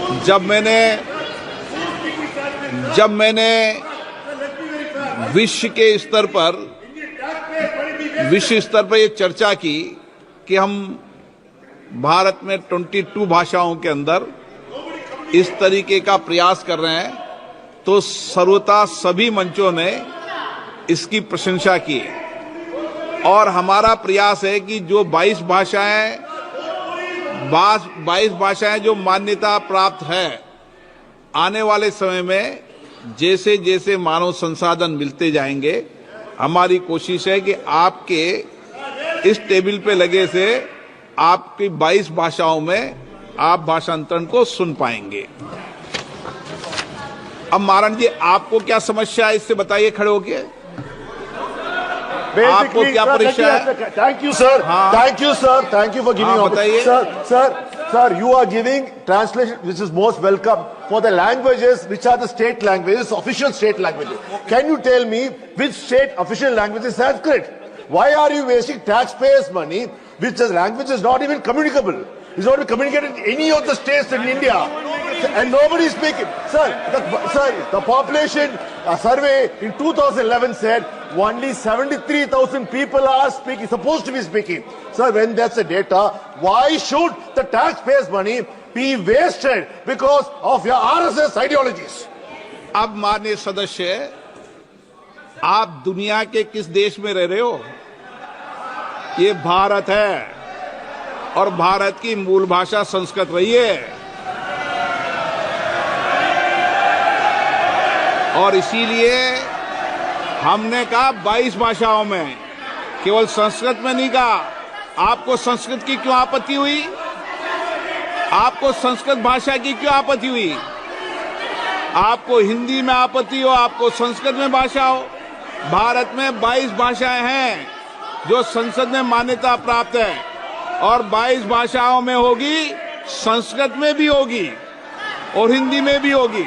जब मैंने विश्व स्तर पर ये चर्चा की कि हम भारत में 22 भाषाओं के अंदर इस तरीके का प्रयास कर रहे हैं, तो सर्वथा सभी मंचों ने इसकी प्रशंसा की। और हमारा प्रयास है कि जो 22 भाषाएं जो मान्यता प्राप्त है, आने वाले समय में जैसे जैसे मानव संसाधन मिलते जाएंगे, हमारी कोशिश है कि आपके इस टेबल पे लगे से आपकी 22 भाषाओं में आप भाषांतरण को सुन पाएंगे। अब नारायण जी, आपको क्या समस्या है, इससे बताइए खड़े होके। आपको क्या परीक्षा है? Thank you sir, thank you sir, thank you for giving. बताइए sir, you are giving translation which is most welcome for the languages which are the state languages, official state languages. Can you tell me which state official language is Sanskrit? Why are you wasting taxpayers' money, which the language is not even communicable? It's not communicated in any of the states in India, and nobody is speaking. Sir, the population survey in 2011 said only 73,000 people are supposed to be speaking. Sir, when that's the data, why should the taxpayers' money be wasted because of your RSS ideologies? अब माननीय सदस्य, आप दुनिया के किस देश में रह रहे हो? ये भारत है और भारत की मूल भाषा संस्कृत रही है, और इसीलिए हमने कहा 22 भाषाओं में, केवल संस्कृत में नहीं कहा। आपको संस्कृत की क्यों आपत्ति हुई? आपको संस्कृत भाषा की क्यों आपत्ति हुई? आपको हिंदी में आपत्ति हो, आपको संस्कृत में भाषा हो। भारत में 22 भाषाएं हैं जो संसद में मान्यता प्राप्त है, और 22 भाषाओं में होगी, संस्कृत में भी होगी और हिंदी में भी होगी।